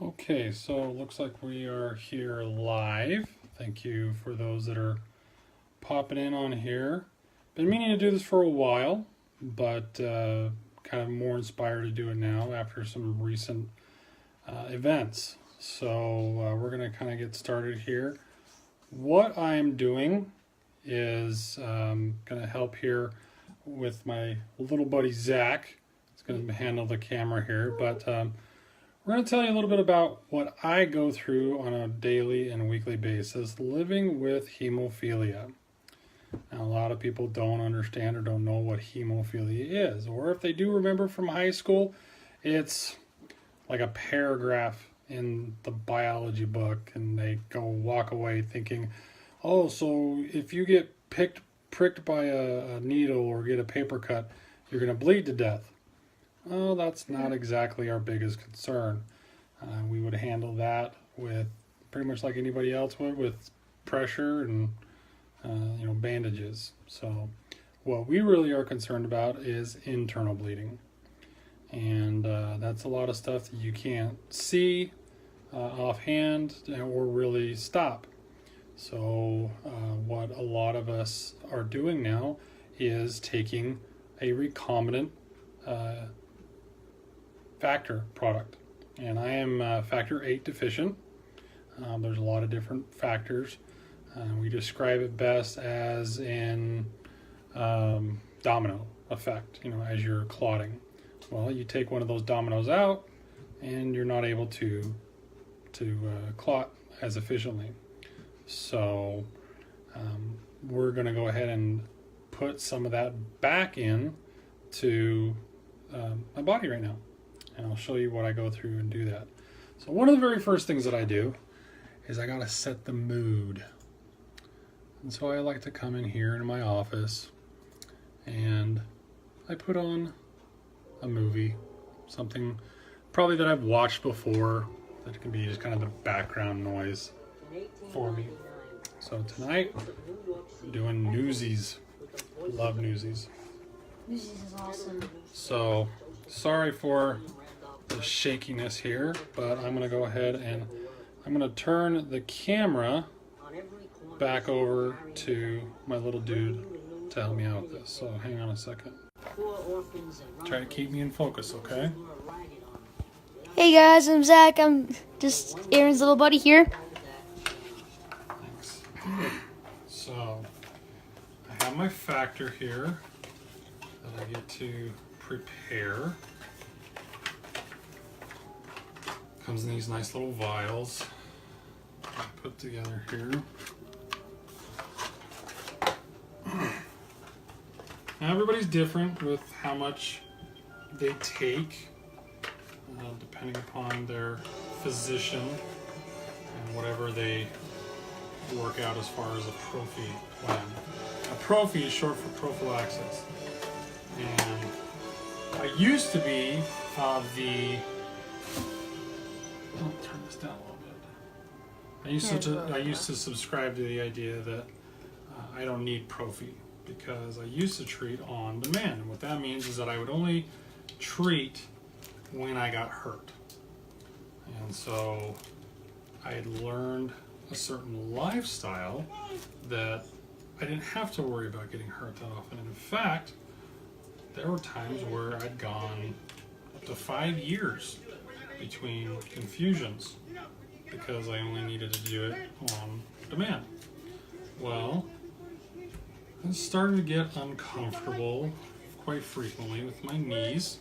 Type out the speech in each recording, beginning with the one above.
Okay, so it looks like we are here live. Thank you for those that are popping in on here. Been meaning to do this for a while, but kind of more inspired to do it now after some recent events. So we're going to kind of get started here. What I'm doing is going to help here with my little buddy Zach. He's going to handle the camera here, but we're going to tell you a little bit about what I go through on a daily and weekly basis living with hemophilia. Now, a lot of people don't understand or don't know what hemophilia is, or if they do remember from high school, it's like a paragraph in the biology book, and they walk away thinking, oh, so if you get pricked by a needle or get a paper cut, you're going to bleed to death. Oh, that's not exactly our biggest concern. We would handle that with pretty much like anybody else would, with pressure and bandages. So what we really are concerned about is internal bleeding. And that's a lot of stuff that you can't see offhand or really stop. So what a lot of us are doing now is taking a recombinant factor product. And I am factor VIII deficient. There's a lot of different factors. We describe it best as in domino effect, as you're clotting. Well, you take one of those dominoes out and you're not able to clot as efficiently. So we're going to go ahead and put some of that back in to my body right now. And I'll show you what I go through and do that. So one of the very first things that I do is I got to set the mood. And so I like to come in here in my office and I put on a movie, something probably that I've watched before that can be just kind of the background noise for me. So tonight, I'm doing Newsies. Love Newsies. Newsies is awesome. So sorry for the shakiness here, but I'm going to go ahead and I'm going to turn the camera back over to my little dude to help me out with this. So hang on a second. Try to keep me in focus, okay? Hey guys, I'm Zach. I'm just Aaron's little buddy here. Thanks. So I have my factor here that I get to prepare. Comes in these nice little vials I put together here. Now everybody's different with how much they take, depending upon their physician and whatever they work out as far as a prophy plan. A prophy is short for prophylaxis. And I used to be of the... I'll turn this down a little bit. I used to subscribe to the idea that I don't need prophy because I used to treat on demand. And what that means is that I would only treat when I got hurt. And so I had learned a certain lifestyle that I didn't have to worry about getting hurt that often. And in fact, there were times where I'd gone up to 5 years between infusions because I only needed to do it on demand. Well, I started to get uncomfortable quite frequently with my knees.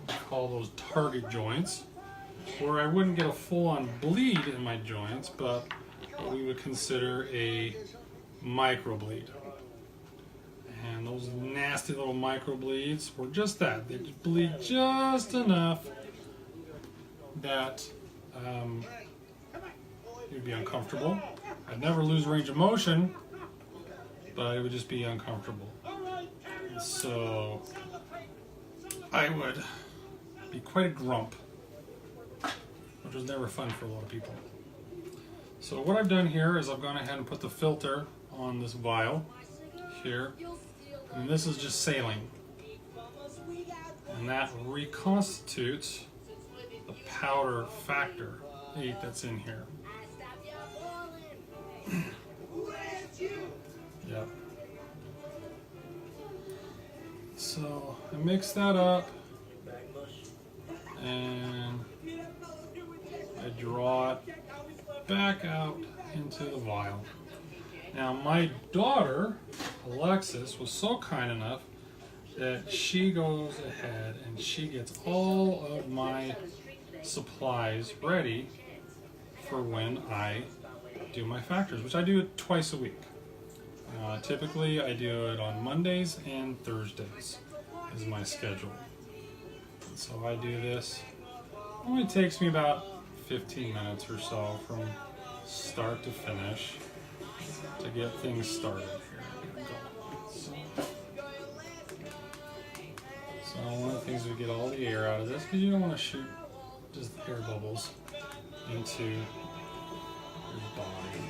I call those target joints, where I wouldn't get a full-on bleed in my joints, but what we would consider a microbleed. And those nasty little microbleeds were just that. They just bleed just enough that you'd be uncomfortable. I'd never lose range of motion, but it would just be uncomfortable. And so I would be quite a grump, which was never fun for a lot of people. So what I've done here is I've gone ahead and put the filter on this vial here, and this is just saline. And that reconstitutes the powder factor 8 that's in here. Yep. So I mix that up and I draw it back out into the vial. Now my daughter, Alexis, was so kind enough that she goes ahead and she gets all of my supplies ready for when I do my factors, which I do it twice a week. Typically I do it on Mondays and Thursdays is my schedule. And so I do this. It only takes me about 15 minutes or so from start to finish to get things started here. So one of the things is we get all the air out of this, because you don't want to shoot just air bubbles into your body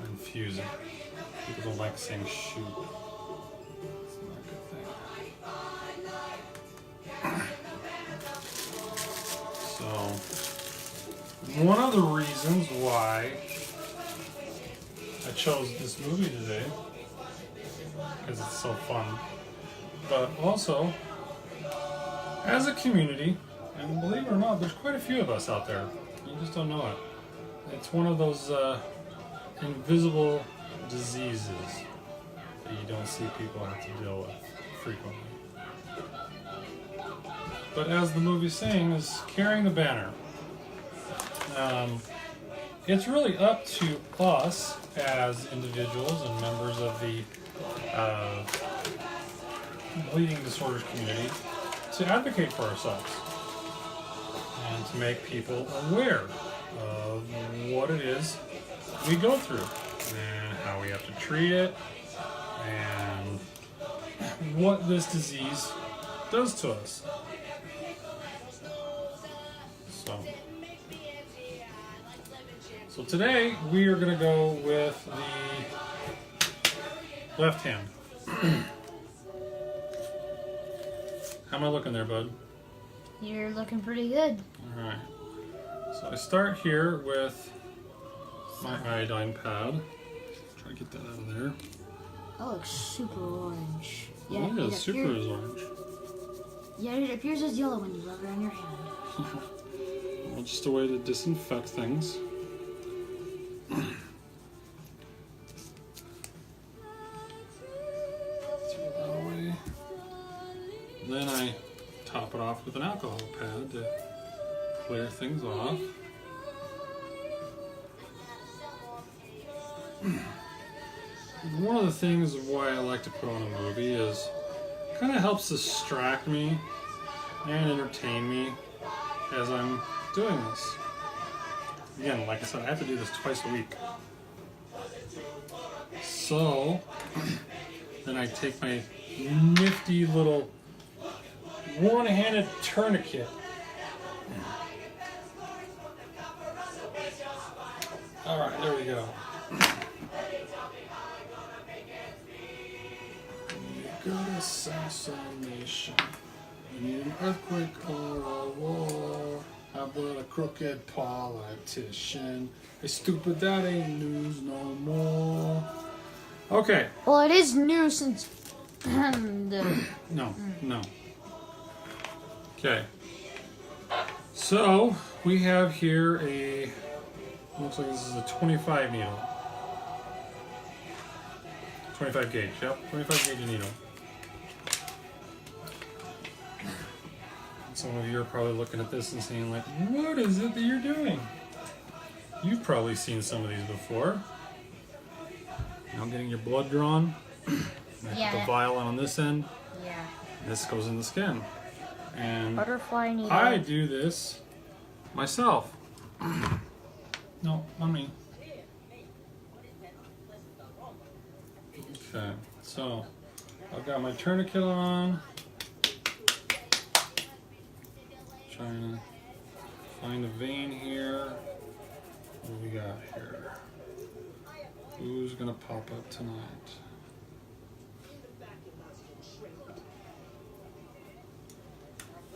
or infuse it. People don't like saying shoot. It's not a good thing. So one of the reasons why I chose this movie today, because it's so fun, but also as a community, and believe it or not, there's quite a few of us out there. You just don't know it. It's one of those invisible diseases that you don't see people have to deal with frequently. But as the movie's saying, is carrying the banner. It's really up to us as individuals and members of the bleeding disorders community to advocate for ourselves and to make people aware of what it is we go through and how we have to treat it and what this disease does to us. So today we are going to go with the left hand. How am I looking there, bud? You're looking pretty good. All right. So I start here with my iodine pad. Try to get that out of there. That looks super orange. Yeah, oh, yeah, super is orange. Yeah, it appears as yellow when you rub it on your hand. Well, just a way to disinfect things. Throw that away. Then I top it off with an alcohol pad to clear things off. One of the things why I like to put on a movie is it kind of helps distract me and entertain me as I'm doing this. Again, like I said, I have to do this twice a week. So then I take my nifty little one-handed tourniquet. All right, there we go. Good assassination. You need an earthquake or a war. How about a crooked politician? Hey, stupid, that ain't news no more. Okay. Well, it is new since... No. Okay. So, we have here looks like this is a 25 needle. 25 gauge, yep, 25 gauge needle. Some of you are probably looking at this and saying like, what is it that you're doing? You've probably seen some of these before. Now getting your blood drawn. Yeah. Put the vial on this end. Yeah. This goes in the skin. And Butterfly needle. I do this myself. No, on me. Okay, so I've got my tourniquet on. Trying to find a vein here. What do we got here? Who's gonna pop up tonight?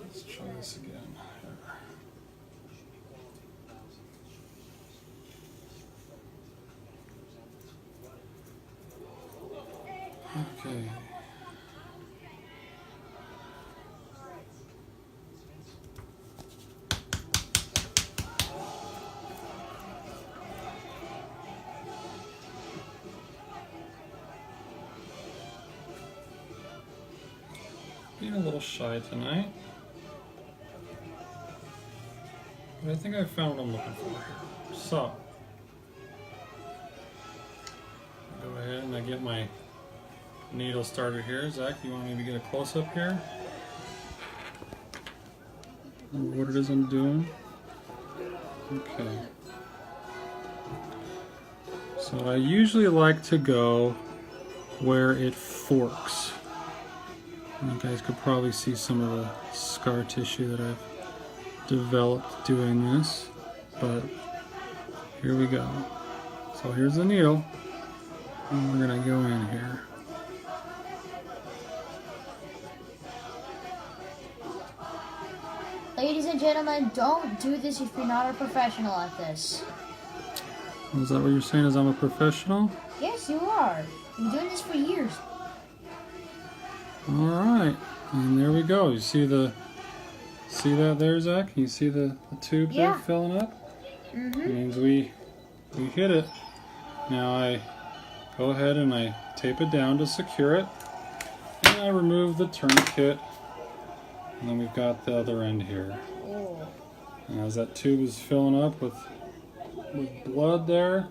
Let's try this again here. Okay. Being a little shy tonight. But I think I found what I'm looking for here. So, go ahead and I get my needle started here. Zach, you want to maybe get a close-up here? What it is I'm doing? Okay. So I usually like to go where it forks. You guys could probably see some of the scar tissue that I've developed doing this, but here we go. So here's the needle, and we're gonna go in here. Ladies and gentlemen, don't do this if you're not a professional at this. Is that what you're saying, is I'm a professional? Yes, you are. You've been doing this for years. Alright, and there we go. You see that there, Zach? Can you see the tube there filling up? Mm-hmm. It means we hit it. Now I go ahead and I tape it down to secure it. And I remove the tourniquet. And then we've got the other end here. Oh. And as that tube is filling up with blood there,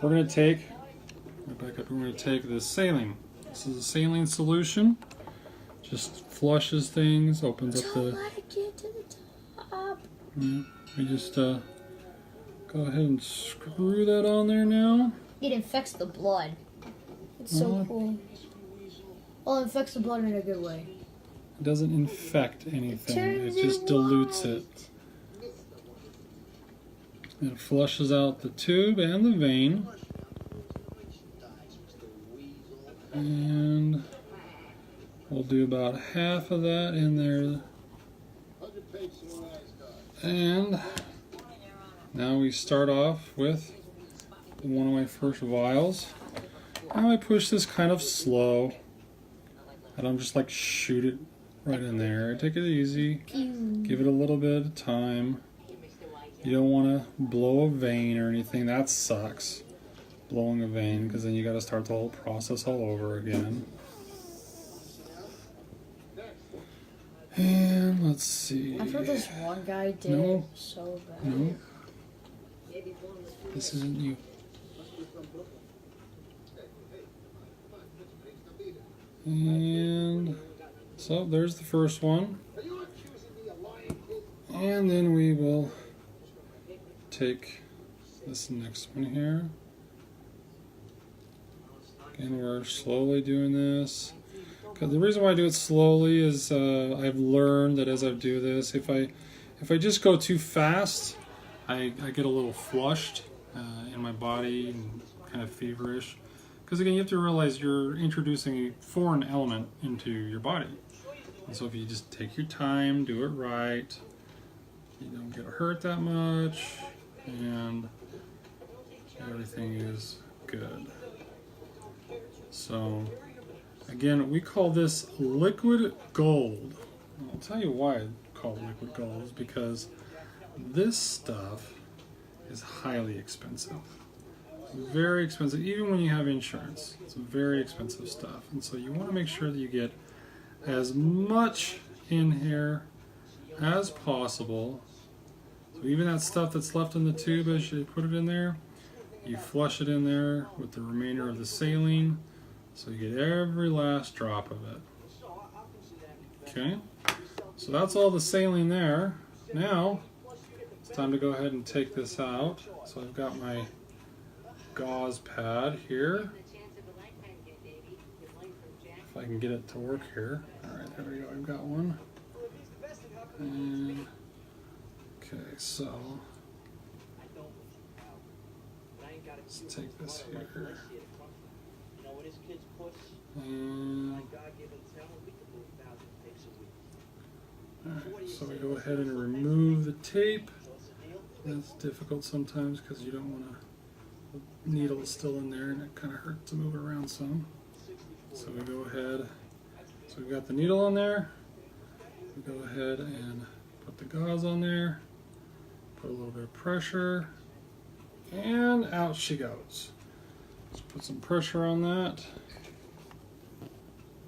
we're going to take, back up, we're going to take this saline. This is a saline solution. Just flushes things, opens up the... Don't let it get to the top. We just go ahead and screw that on there now. It infects the blood. It's so cool. Well, it infects the blood in a good way. It doesn't infect anything, it just it dilutes it. It flushes out the tube and the vein. And we'll do about half of that in there. And now we start off with one of my first vials. Now I push this kind of slow. I don't just like shoot it right in there. Take it easy. Give it a little bit of time. You don't want to blow a vein or anything. That sucks. Blowing a vein, because then you got to start the whole process all over again. And let's see. I've heard this one guy did so bad. No. This isn't you. And so there's the first one. And then we will take this next one here. Again, we're slowly doing this. The reason why I do it slowly is I've learned that as I do this, if I just go too fast, I get a little flushed in my body and kind of feverish. Because again, you have to realize you're introducing a foreign element into your body. And so if you just take your time, do it right, you don't get hurt that much, and everything is good. So again, we call this liquid gold. I'll tell you why I call it liquid gold, is because this stuff is highly expensive. Very expensive, even when you have insurance. It's very expensive stuff. And so you want to make sure that you get as much in here as possible. So even that stuff that's left in the tube as you put it in there, you flush it in there with the remainder of the saline. So you get every last drop of it. Okay, so that's all the saline there. Now, it's time to go ahead and take this out. So I've got my gauze pad here. If I can get it to work here. Alright, there we go, I've got one. And, okay, so let's take this here. And, alright, so we go ahead and remove the tape. That's difficult sometimes because you don't want to, the needle is still in there and it kind of hurts to move it around some. So we go ahead, so we've got the needle on there. We go ahead and put the gauze on there, put a little bit of pressure, and out she goes. Let's put some pressure on that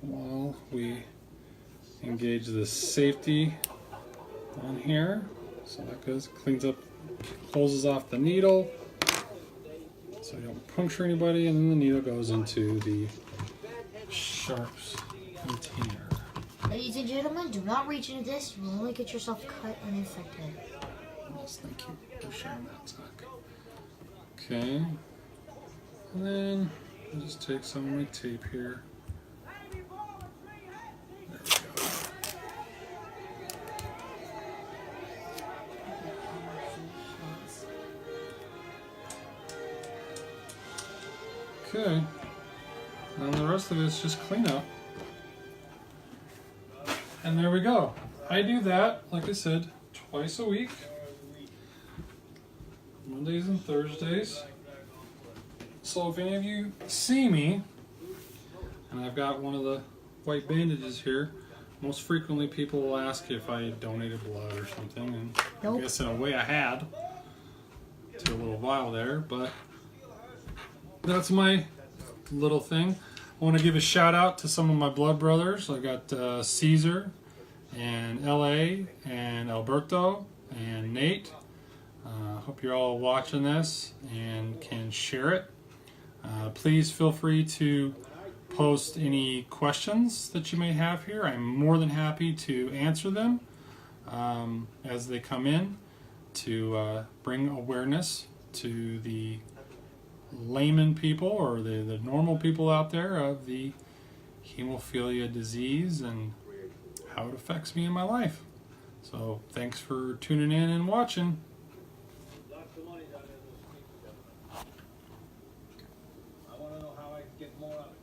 while we engage the safety on here. So that goes, cleans up, closes off the needle so you don't puncture anybody, and then the needle goes into the sharps container. Ladies and gentlemen, do not reach into this. You will only get yourself cut and infected. Yes, thank you for sharing that, Zach. Okay, and then I'll just take some of my tape here. There we go. Okay, and the rest of it's just clean up. And there we go. I do that, like I said, twice a week. Mondays and Thursdays. So if any of you see me, and I've got one of the white bandages here, most frequently people will ask if I donated blood or something, and Nope. I guess in a way I had to a little vial there, but that's my little thing. I want to give a shout out to some of my blood brothers. I got Caesar and LA and Alberto and Nate. Hope you're all watching this and can share it. Please feel free to post any questions that you may have here. I'm more than happy to answer them as they come in to bring awareness to the layman people or the normal people out there of the hemophilia disease and how it affects me in my life. So thanks for tuning in and watching. I want to know how I can get more of it.